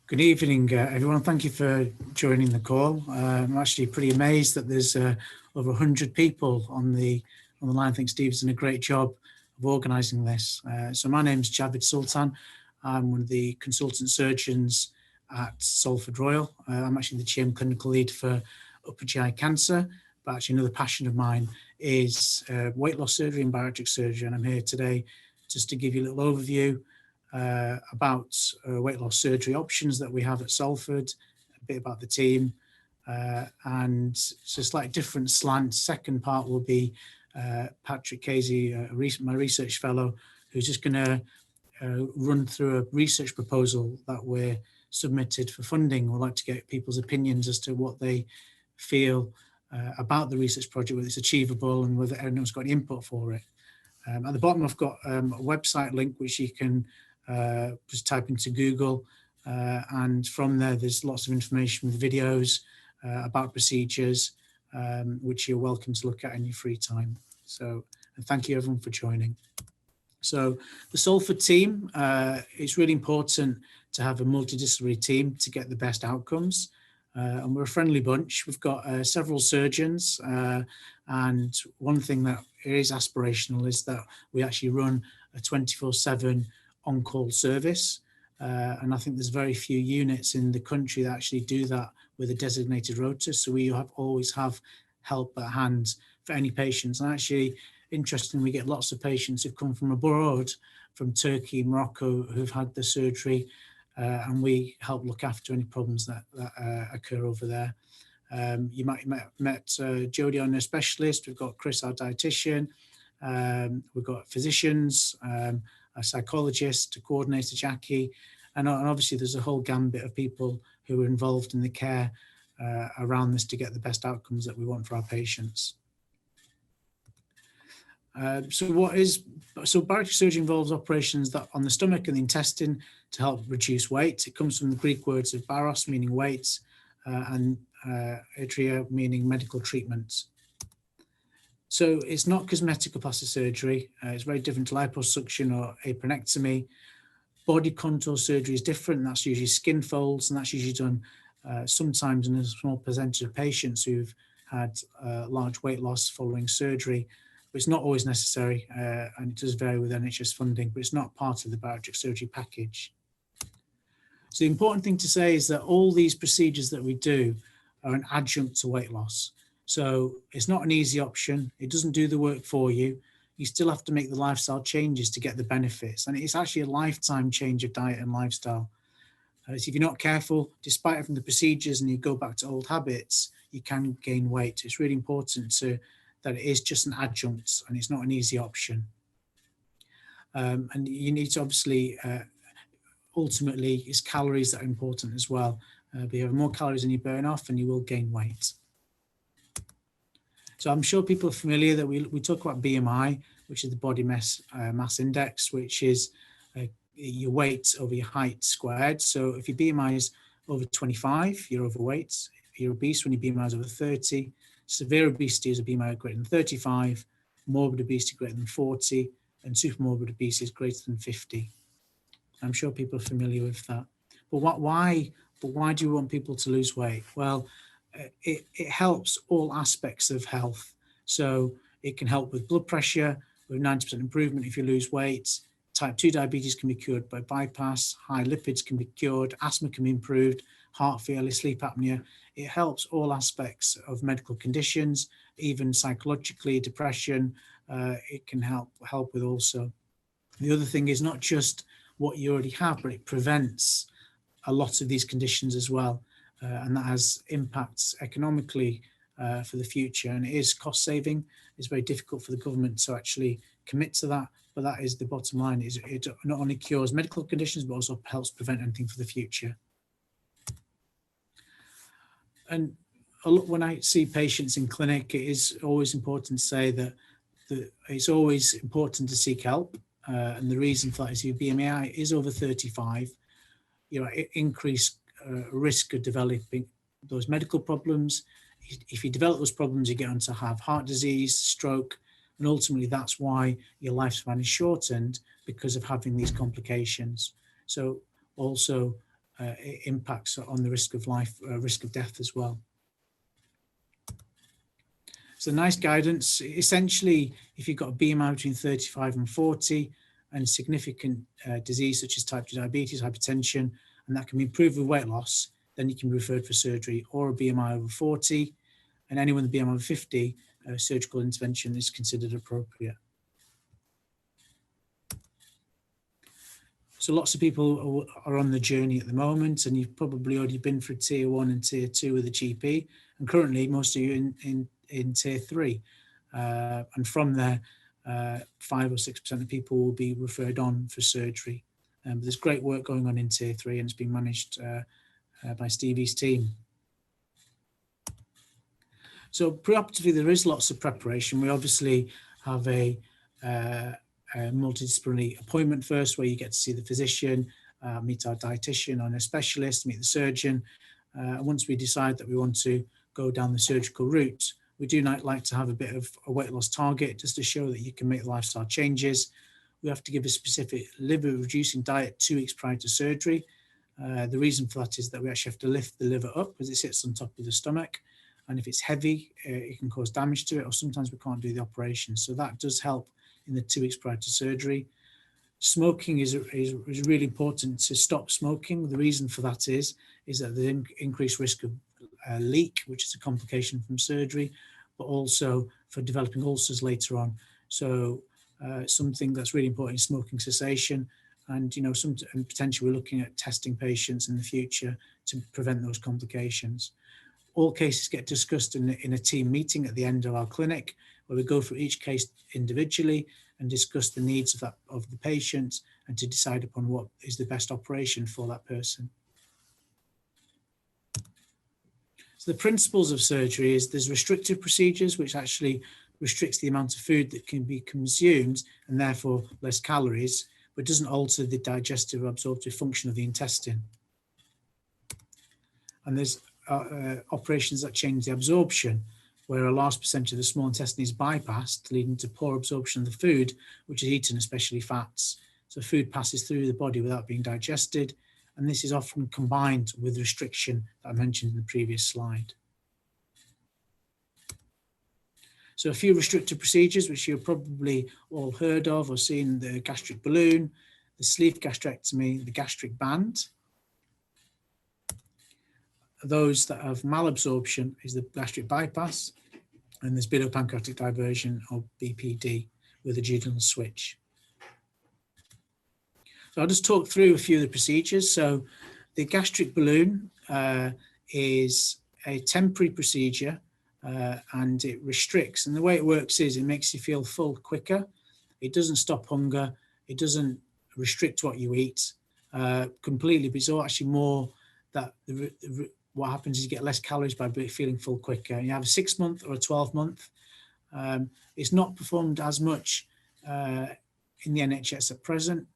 Good evening, everyone. Thank you for joining the call. I'm actually pretty amazed that there's over 100 people on the line. I think Steve's done a great job of organising this. So my name's Sultan. I'm one of the consultant surgeons at Salford Royal. I'm actually the GM clinical lead for upper GI cancer, but actually another passion of mine is weight loss surgery and bariatric surgery. And I'm here today just to give you a little overview about weight loss surgery options that we have at Salford, a bit about the team, and it's a slightly different slant. Second part will be Patrick Casey, my research fellow, who's just going to run through a research proposal that we're submitted for funding. We'd like to get people's opinions as to what they feel about the research project, whether it's achievable and whether anyone's got any input for it. At the bottom, I've got a website link which you can just type into Google, and from there there's lots of information with videos about procedures, which you're welcome to look at in your free time. So, and thank you everyone for joining. So the Salford team, it's really important to have a multidisciplinary team to get the best outcomes. And we're a friendly bunch. We've got several surgeons, and one thing that is aspirational is that we actually run a 24/7 on-call service. And I think there's very few units in the country that actually do that with a designated rota. So we always have help at hand for any patients. And actually, interestingly, we get lots of patients who've come from abroad, from Turkey, Morocco, who've had the surgery, and we help look after any problems that occur over there. You might have met Jodie, our nurse specialist. We've got Chris, our dietitian. We've got physicians, a psychologist, a coordinator, Jackie, and obviously there's a whole gambit of people who are involved in the care around this to get the best outcomes that we want for our patients. So bariatric surgery involves operations that on the stomach and the intestine to help reduce weight. It comes from the Greek words of baros, meaning weight, and atria, meaning medical treatments. So it's not cosmetic or plastic surgery. It's very different to liposuction or apronectomy. Body contour surgery is different. And that's usually skin folds, and that's usually done sometimes in a small percentage of patients who've had large weight loss following surgery. But it's not always necessary, and it does vary with NHS funding, but it's not part of the bariatric surgery package. So the important thing to say is that all these procedures that we do are an adjunct to weight loss. So it's not an easy option. It doesn't do the work for you. You still have to make the lifestyle changes to get the benefits. And it's actually a lifetime change of diet and lifestyle. So if you're not careful, despite having the procedures and you go back to old habits, you can gain weight. It's really important that it is just an adjunct and it's not an easy option. And you need to obviously, ultimately, it's calories that are important as well. But you have more calories than you burn off and you will gain weight. So I'm sure people are familiar that we talk about BMI, which is the body mass index, which is your weight over your height squared. So if your BMI is over 25, you're overweight. If you're obese, when your BMI is over 30, severe obesity is a BMI greater than 35, morbid obesity greater than 40, and supermorbid obesity is greater than 50. I'm sure people are familiar with that. But why do we want people to lose weight? Well, it helps all aspects of health. So it can help with blood pressure, with 90% improvement if you lose weight. Type 2 diabetes can be cured by bypass. High lipids can be cured. Asthma can be improved. Heart failure, sleep apnea. It helps all aspects of medical conditions, even psychologically, depression. It can help with also. The other thing is not just what you already have, but it prevents a lot of these conditions as well. And that has impacts economically for the future, and it is cost saving. It's very difficult for the government to actually commit to that, but that is the bottom line. Is it not only cures medical conditions, but also helps prevent anything for the future. And when I see patients in clinic, it is always important to say that it's always important to seek help. And the reason for that is your BMI is over 35, increased risk of developing those medical problems. If you develop those problems, you get on to have heart disease, stroke, and ultimately that's why your lifespan is shortened, because of having these complications. So also impacts on the risk of life, risk of death as well. So nice guidance. Essentially, if you've got a BMI between 35 and 40 and significant disease such as type 2 diabetes, hypertension, and that can be improved with weight loss, then you can be referred for surgery, or a BMI over 40, and anyone with a BMI over 50, surgical intervention is considered appropriate. So lots of people are on the journey at the moment, and you've probably already been through tier 1 and tier 2 with a GP, and currently most of you in tier 3. And from there, 5 or 6% of people will be referred on for surgery. But there's great work going on in tier 3, and it's being managed by Stevie's team. So preoperatively, there is lots of preparation. We obviously have a multidisciplinary appointment first, where you get to see the physician, meet our dietitian and a specialist, meet the surgeon. Once we decide that we want to go down the surgical route, we do like to have a bit of a weight loss target, just to show that you can make lifestyle changes. We have to give a specific liver reducing diet 2 weeks prior to surgery. The reason for that is that we actually have to lift the liver up because it sits on top of the stomach. And if it's heavy, it can cause damage to it, or sometimes we can't do the operation. So that does help in the 2 weeks prior to surgery. Smoking is really important to stop smoking. The reason for that is that the increased risk of leak, which is a complication from surgery, but also for developing ulcers later on. So something that's really important is smoking cessation, and and potentially we're looking at testing patients in the future to prevent those complications. All cases get discussed in a team meeting at the end of our clinic, where we go through each case individually and discuss the needs of the patient, and to decide upon what is the best operation for that person. So the principles of surgery is there's restrictive procedures, which actually restricts the amount of food that can be consumed and therefore less calories, but doesn't alter the digestive or absorptive function of the intestine. And there's operations that change the absorption, where a large percentage of the small intestine is bypassed, leading to poor absorption of the food, which is eaten, especially fats. So food passes through the body without being digested, and this is often combined with restriction that I mentioned in the previous slide. So a few restrictive procedures, which you've probably all heard of or seen: the gastric balloon, the sleeve gastrectomy, the gastric band. Those that have malabsorption is the gastric bypass, and there's bilipancreatic diversion, or BPD, with a jejunal switch. So I'll just talk through a few of the procedures. So the gastric balloon is a temporary procedure, and it restricts. And the way it works is it makes you feel full quicker. It doesn't stop hunger. It doesn't restrict what you eat completely, but it's all actually more that what happens is you get less calories by feeling full quicker. You have a 6-month or a 12-month. It's not performed as much in the NHS at present,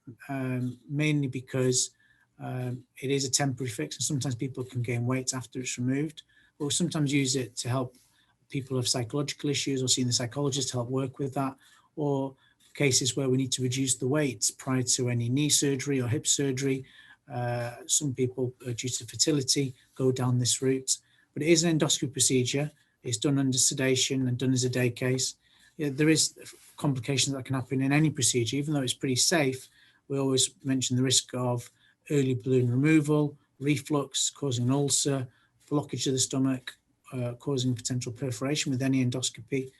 mainly because it is a temporary fix, and sometimes people can gain weight after it's removed. We'll sometimes use it to help people have psychological issues, or seeing the psychologist to help work with that, or cases where we need to reduce the weight prior to any knee surgery or hip surgery. Some people, due to fertility, go down this route. But it is an endoscopy procedure. It's done under sedation and done as a day case. There is complications that can happen in any procedure. Even though it's pretty safe, we always mention the risk of early balloon removal, reflux, causing an ulcer, blockage of the stomach, causing potential perforation with any endoscopy.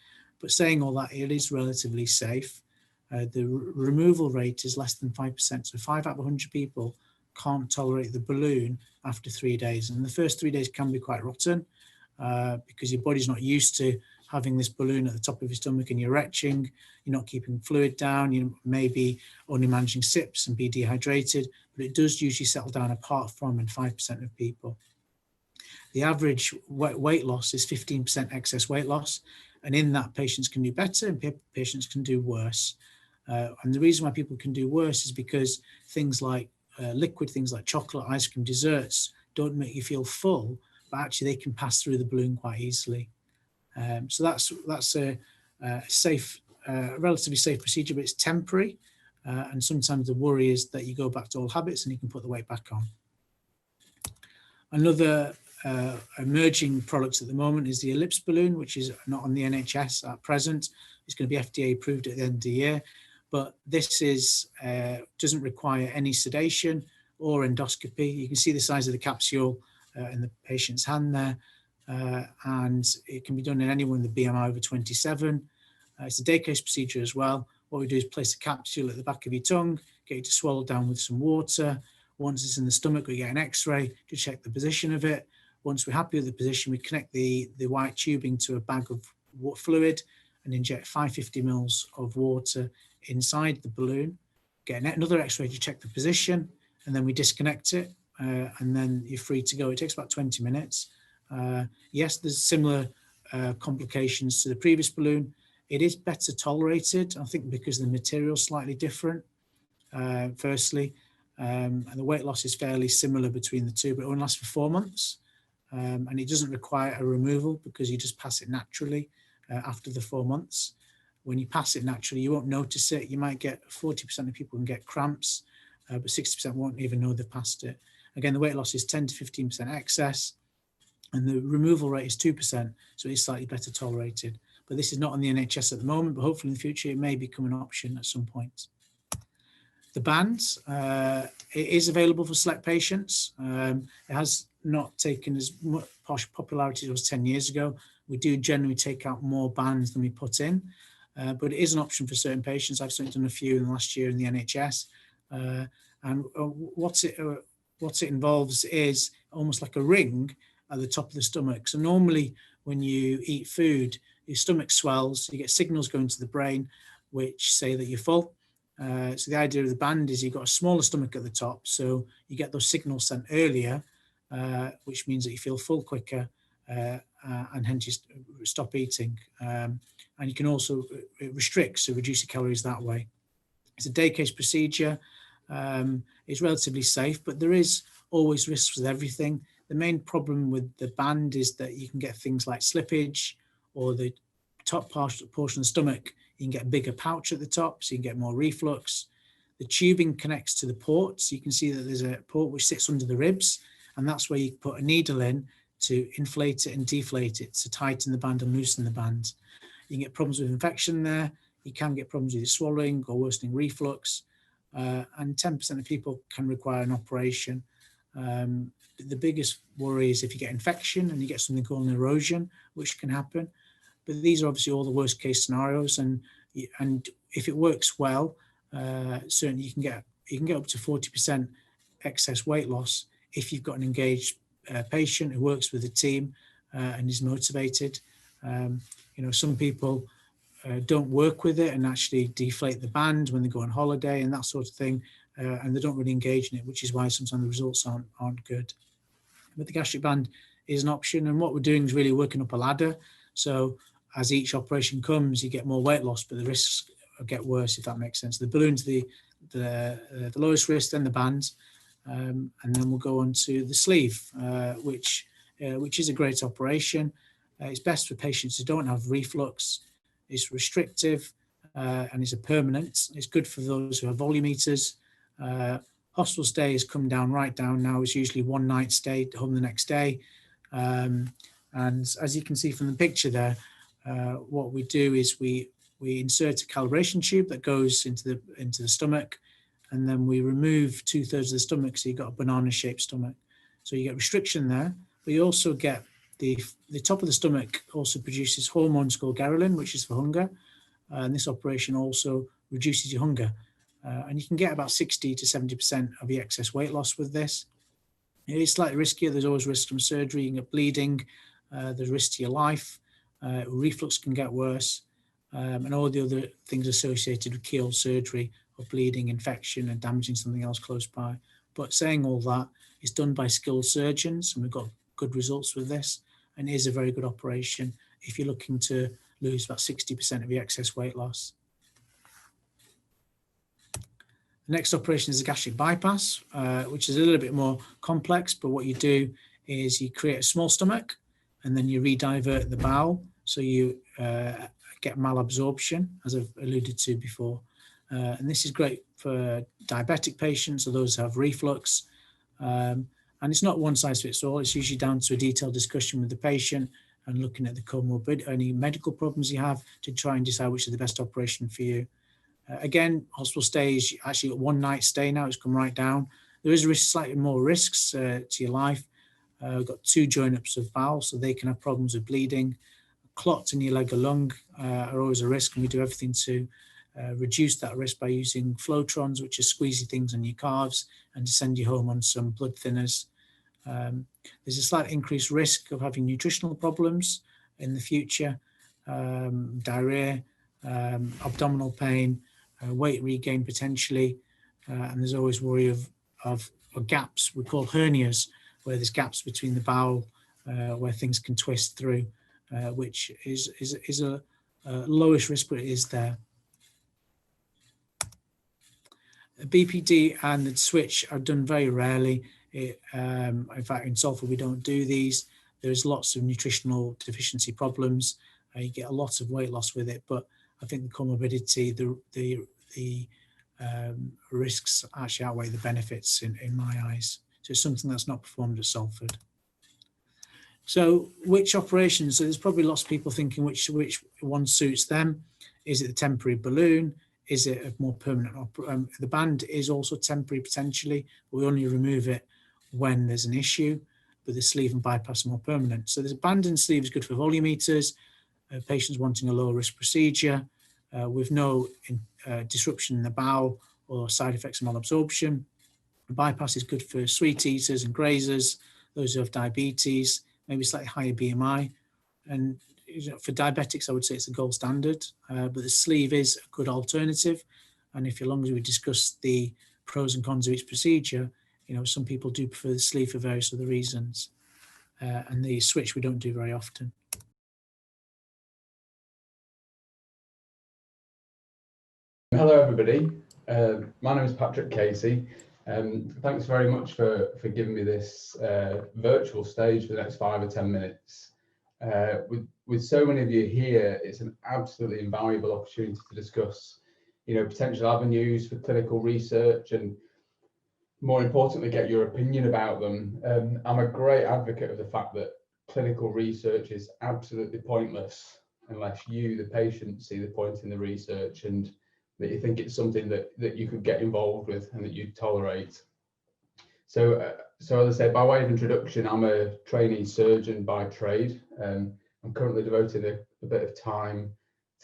But saying all that, it is relatively safe. The removal rate is less than 5%. So 5 out of 100 people can't tolerate the balloon after 3 days. And the first 3 days can be quite rotten because your body's not used to having this balloon at the top of your stomach, and you're retching, you're not keeping fluid down, you may be only managing sips and be dehydrated, but it does usually settle down apart from in 5% of people. The average weight loss is 15% excess weight loss, and in that patients can do better and patients can do worse. And the reason why people can do worse is because things like liquid things like chocolate, ice cream, desserts don't make you feel full, but actually they can pass through the balloon quite easily. So that's a safe, relatively safe procedure, but it's temporary. And sometimes the worry is that you go back to old habits and you can put the weight back on. Another emerging product at the moment is the ellipse balloon, which is not on the NHS at present. It's going to be FDA approved at the end of the year, but this is doesn't require any sedation or endoscopy. You can see the size of the capsule in the patient's hand there, and it can be done in anyone with a BMI over 27. It's a day case procedure as well. What we do is place a capsule at the back of your tongue, get you to swallow down with some water. Once it's in the stomach, we get an X-ray to check the position of it. Once we're happy with the position, we connect the white tubing to a bag of fluid and inject 550 mils of water inside the balloon. Get another X-ray to check the position, and then we disconnect it, and then you're free to go. It takes about 20 minutes. Yes, there's similar complications to the previous balloon. It is better tolerated, I think, because the material is slightly different, firstly. And the weight loss is fairly similar between the two, but it only lasts for 4 months. And it doesn't require a removal because you just pass it naturally after the 4 months. When you pass it naturally, you won't notice it. You might get 40% of people can get cramps, but 60% won't even know they've passed it. Again, the weight loss is 10 to 15% excess, and the removal rate is 2%, so it's slightly better tolerated. But this is not on the NHS at the moment, but hopefully in the future it may become an option at some point. The bands, it is available for select patients. It has not taken as much popularity as it was 10 years ago. We do generally take out more bands than we put in, but it is an option for certain patients. I've certainly done a few in the last year in the NHS. And what it involves is almost like a ring at the top of the stomach. So normally when you eat food, your stomach swells, you get signals going to the brain which say that you're full. So the idea of the band is you've got a smaller stomach at the top, so you get those signals sent earlier, which means that you feel full quicker, and hence you stop eating. And you can also restrict, so reduce your calories that way. It's a day case procedure. It's relatively safe, but there is always risks with everything. The main problem with the band is that you can get things like slippage, or the top portion of the stomach, you can get a bigger pouch at the top, so you can get more reflux. The tubing connects to the port, so you can see that there's a port which sits under the ribs, and that's where you put a needle in to inflate it and deflate it, to tighten the band and loosen the band. You can get problems with infection there. You can get problems with your swallowing or worsening reflux, and 10% of people can require an operation. The biggest worry is if you get infection and you get something called an erosion, which can happen. But these are obviously all the worst case scenarios, and if it works well, certainly you can get up to 40% excess weight loss if you've got an engaged patient who works with the team and is motivated. Some people don't work with it and actually deflate the band when they go on holiday and that sort of thing, and they don't really engage in it, which is why sometimes the results aren't good. But the gastric band is an option, and what we're doing is really working up a ladder. So as each operation comes, you get more weight loss, but the risks get worse, if that makes sense. The balloon's the lowest risk, then the bands, and then we'll go on to the sleeve, which is a great operation. It's best for patients who don't have reflux. It's restrictive, and it's a permanent. It's good for those who have volume eaters. Hospital stay has come down right down now. It's usually 1 night stay, home the next day. And as you can see from the picture there, what we do is we insert a calibration tube that goes into the stomach, and then we remove 2/3 of the stomach, so you've got a banana-shaped stomach. So you get restriction there, but you also get the top of the stomach also produces hormones called ghrelin, which is for hunger, and this operation also reduces your hunger. And you can get about 60 to 70% of your excess weight loss with this. It is slightly riskier. There's always risk from surgery. You can get bleeding. There's risk to your life. Reflux can get worse. And all the other things associated with keyhole surgery of bleeding, infection, and damaging something else close by. But saying all that, it's done by skilled surgeons, and we've got good results with this. And it is a very good operation if you're looking to lose about 60% of your excess weight loss. The next operation is a gastric bypass, which is a little bit more complex, but what you do is you create a small stomach and then you redivert the bowel, so you get malabsorption, as I've alluded to before. And this is great for diabetic patients or those who have reflux. And And it's not one size fits all. It's usually down to a detailed discussion with the patient and looking at the comorbid, any medical problems you have to try and decide which is the best operation for you. Again, hospital stay is actually a one-night stay now. It's come right down. There is slightly more risks to your life. We've got 2 join-ups of bowel, so they can have problems with bleeding. Clots in your leg or lung are always a risk, and we do everything to reduce that risk by using flotrons, which are squeezy things on your calves, and to send you home on some blood thinners. There's a slight increased risk of having nutritional problems in the future, diarrhea, abdominal pain, weight regain potentially, and there's always worry of gaps we call hernias, where there's gaps between the bowel where things can twist through, which is a lowest risk, but it is there. BPD and the switch are done very rarely. In fact, in Salford, we don't do these. There's lots of nutritional deficiency problems. You get a lot of weight loss with it, but I think the comorbidity, the risks actually outweigh the benefits in my eyes. So it's something that's not performed at Salford. So which operations? So there's probably lots of people thinking which one suits them. Is it the temporary balloon? Is it a more permanent? The band is also temporary potentially, but we only remove it when there's an issue, but the sleeve and bypass are more permanent. So there's a band and sleeve is good for volumeters, patients wanting a low risk procedure with no disruption in the bowel or side effects of malabsorption. The bypass is good for sweet eaters and grazers, those who have diabetes, maybe slightly higher BMI. And for diabetics, I would say it's the gold standard, but the sleeve is a good alternative. And if as long as we discuss the pros and cons of each procedure, some people do prefer the sleeve for various other reasons. And the switch we don't do very often. Hello, everybody. My name is Patrick Casey. Thanks very much for giving me this virtual stage for the next 5 or 10 minutes. With so many of you here, it's an absolutely invaluable opportunity to discuss, potential avenues for clinical research and, more importantly, get your opinion about them. I'm a great advocate of the fact that clinical research is absolutely pointless unless you, the patient, see the point in the research and that you think it's something that you could get involved with and that you tolerate. So as I say, by way of introduction, I'm a trainee surgeon by trade. I'm currently devoting a bit of time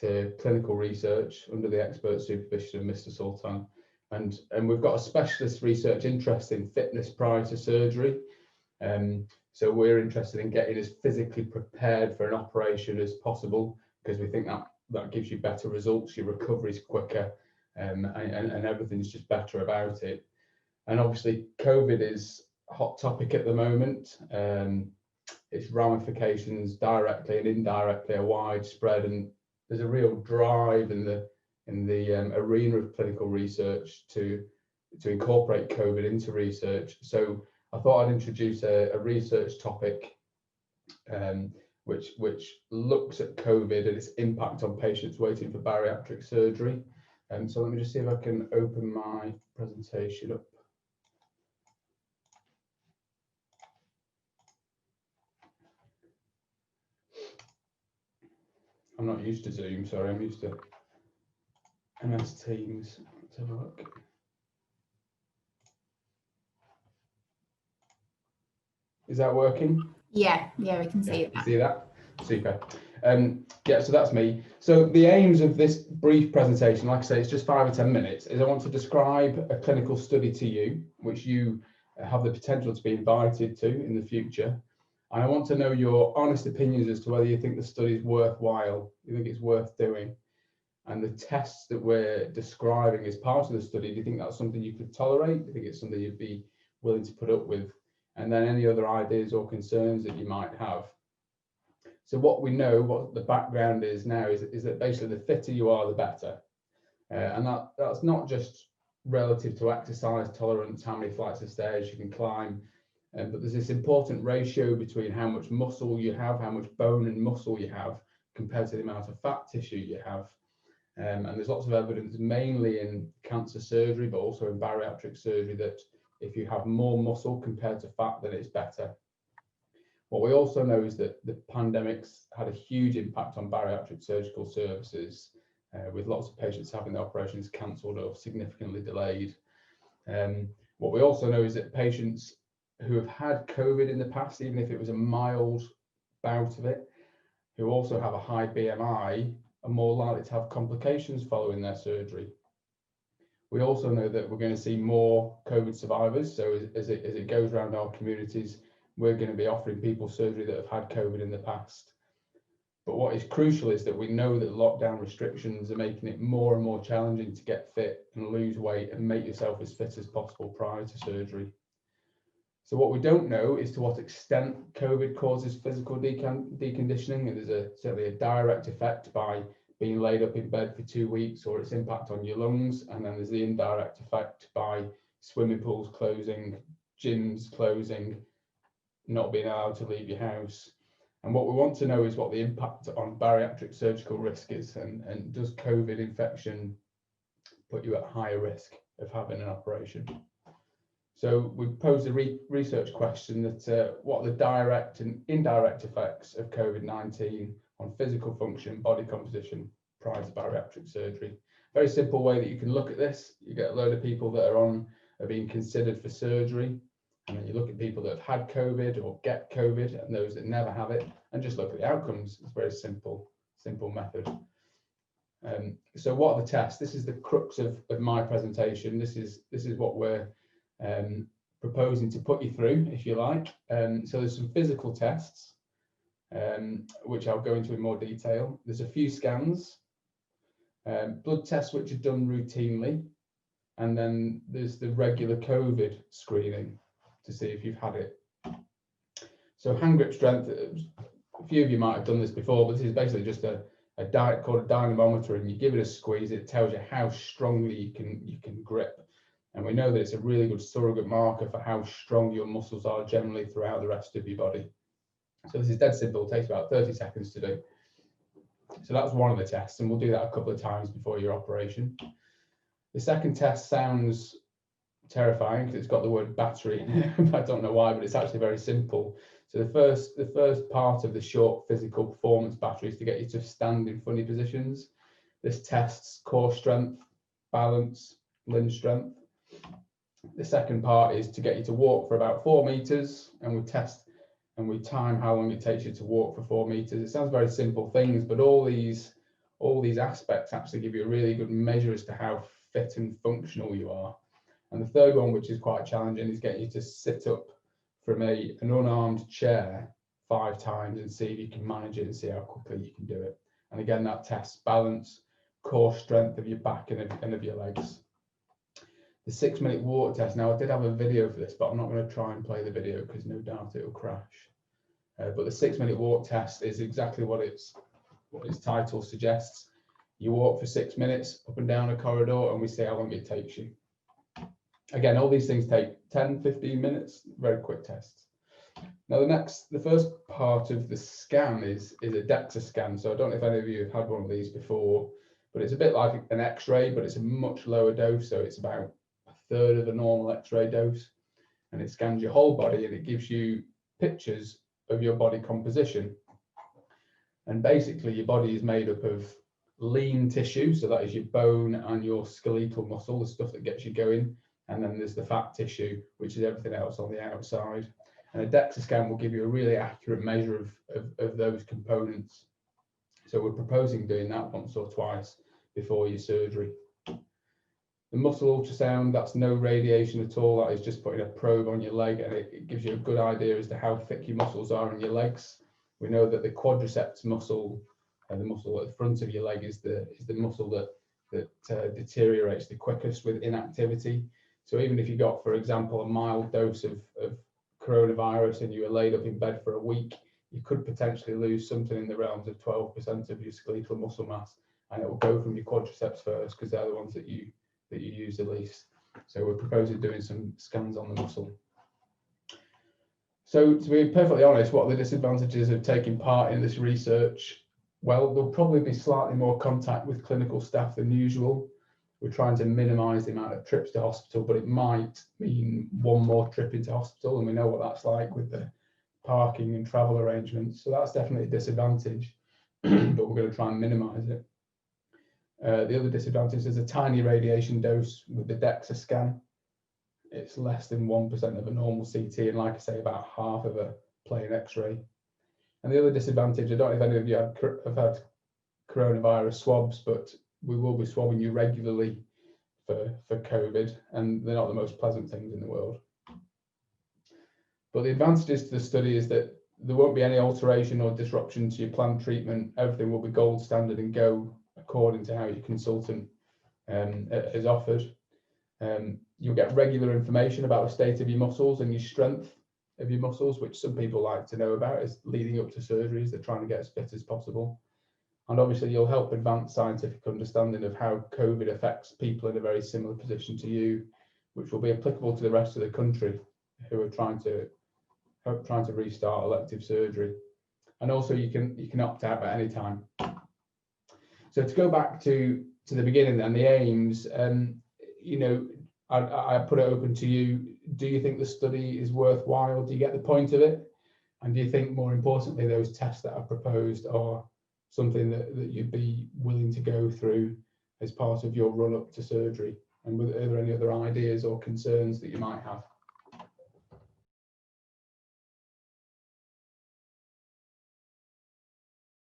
to clinical research under the expert supervision of Mr. Sultan. And we've got a specialist research interest in fitness prior to surgery. So we're interested in getting as physically prepared for an operation as possible, because we think that gives you better results, your recovery is quicker, and everything's just better about it. And obviously COVID is a hot topic at the moment. Its ramifications directly and indirectly are widespread, and there's a real drive in the arena of clinical research to incorporate COVID into research. So I thought I'd introduce a research topic which looks at COVID and its impact on patients waiting for bariatric surgery. So let me just see if I can open my presentation up. I'm not used to Zoom, sorry, I'm used to MS Teams. Let's have a look. Is that working? Yeah, we can see it. that. See that? Super. Yeah, so that's me. So the aims of this brief presentation, like I say, it's just 5 or 10 minutes, is I want to describe a clinical study to you, which you have the potential to be invited to in the future. And I want to know your honest opinions as to whether you think the study is worthwhile, you think it's worth doing. And the tests that we're describing as part of the study, do you think that's something you could tolerate? Do you think it's something you'd be willing to put up with? And then any other ideas or concerns that you might have. So what we know, what the background is now, is that basically the fitter you are, the better. And that's not just relative to exercise tolerance, how many flights of stairs you can climb, but there's this important ratio between how much muscle you have, how much bone and muscle you have, compared to the amount of fat tissue you have. And there's lots of evidence, mainly in cancer surgery, but also in bariatric surgery, that if you have more muscle compared to fat, then it's better. What we also know is that the pandemics had a huge impact on bariatric surgical services, with lots of patients having their operations cancelled or significantly delayed. What we also know is that patients who have had COVID in the past, even if it was a mild bout of it, who also have a high BMI, are more likely to have complications following their surgery. We also know that we're going to see more COVID survivors. So as it goes around our communities, we're going to be offering people surgery that have had COVID in the past. But what is crucial is that we know that lockdown restrictions are making it more and more challenging to get fit and lose weight and make yourself as fit as possible prior to surgery. So what we don't know is to what extent COVID causes physical deconditioning. And there's certainly a direct effect by being laid up in bed for 2 weeks, or its impact on your lungs. And then there's the indirect effect by swimming pools closing, gyms closing, not being allowed to leave your house. And what we want to know is what the impact on bariatric surgical risk is, and does COVID infection put you at higher risk of having an operation? So we posed a research question that what are the direct and indirect effects of COVID-19 on physical function, body composition prior to bariatric surgery? Very simple way that you can look at this. You get a load of people that are being considered for surgery, and then you look at people that have had COVID or get COVID and those that never have it, and just look at the outcomes. It's a very simple method. So what are the tests? This is the crux of my presentation. This is what we're proposing to put you through, if you like. So there's some physical tests, which I'll go into in more detail. There's a few scans, blood tests which are done routinely, and then there's the regular COVID screening to see if you've had it. So hand grip strength, a few of you might have done this before, but this is basically just a diet called a dynamometer, and you give it a squeeze, it tells you how strongly you can grip. And we know that it's a really good surrogate marker for how strong your muscles are generally throughout the rest of your body. So this is dead simple, it takes about 30 seconds to do. So that's one of the tests, and we'll do that a couple of times before your operation. The second test sounds terrifying because it's got the word battery in it. I don't know why, but it's actually very simple. So the first part of the short physical performance battery is to get you to stand in funny positions. This tests core strength, balance, limb strength. The second part is to get you to walk for about 4 meters, and we test and we time how long it takes you to walk for 4 meters. It sounds very simple things, but all these aspects actually give you a really good measure as to how fit and functional you are. And the third one, which is quite challenging, is getting you to sit up from an unarmed chair 5 times and see if you can manage it and see how quickly you can do it. And again, that tests balance, core strength of your back and of your legs. The 6-minute walk test. Now, I did have a video for this, but I'm not going to try and play the video because no doubt it will crash. But the 6-minute walk test is exactly what its title suggests. You walk for 6 minutes up and down a corridor, and we see how long it takes you. Again, all these things take 10, 15 minutes, very quick tests. Now, the first part of the scan is a DEXA scan. So I don't know if any of you have had one of these before, but it's a bit like an X-ray, but it's a much lower dose. So it's about 1/3 of a normal X-ray dose, and it scans your whole body, and it gives you pictures of your body composition. And basically, your body is made up of lean tissue, so that is your bone and your skeletal muscle, the stuff that gets you going. And then there's the fat tissue, which is everything else on the outside. And a DEXA scan will give you a really accurate measure of those components. So we're proposing doing that once or twice before your surgery. The muscle ultrasound, that's no radiation at all. That is just putting a probe on your leg, and it gives you a good idea as to how thick your muscles are in your legs. We know that the quadriceps muscle, the muscle at the front of your leg, is the muscle that deteriorates the quickest with inactivity. So even if you got, for example, a mild dose of coronavirus and you were laid up in bed for a week, you could potentially lose something in the realms of 12% of your skeletal muscle mass, and it will go from your quadriceps first because they're the ones that you use the least. So we're proposing doing some scans on the muscle. So to be perfectly honest, what are the disadvantages of taking part in this research? Well, there'll probably be slightly more contact with clinical staff than usual. We're trying to minimise the amount of trips to hospital, but it might mean one more trip into hospital, and we know what that's like with the parking and travel arrangements. So that's definitely a disadvantage, but we're going to try and minimise it. The other disadvantage is a tiny radiation dose with the DEXA scan. It's less than 1% of a normal CT, and like I say, about half of a plain X-ray. And the other disadvantage, I don't know if any of you have had coronavirus swabs, but we will be swabbing you regularly for COVID, and they're not the most pleasant things in the world. But the advantages to the study is that there won't be any alteration or disruption to your planned treatment. Everything will be gold standard and go according to how your consultant is offered. You'll get regular information about the state of your muscles and your strength of your muscles, which some people like to know about, is leading up to surgeries. They're trying to get as fit as possible. And obviously you'll help advance scientific understanding of how COVID affects people in a very similar position to you, which will be applicable to the rest of the country who are trying to restart elective surgery. And also you can opt out at any time. So to go back to the beginning and the aims, you know, I put it open to you. Do you think the study is worthwhile? Do you get the point of it? And do you think, more importantly, those tests that are proposed are something that you'd be willing to go through as part of your run up to surgery? And are there any other ideas or concerns that you might have?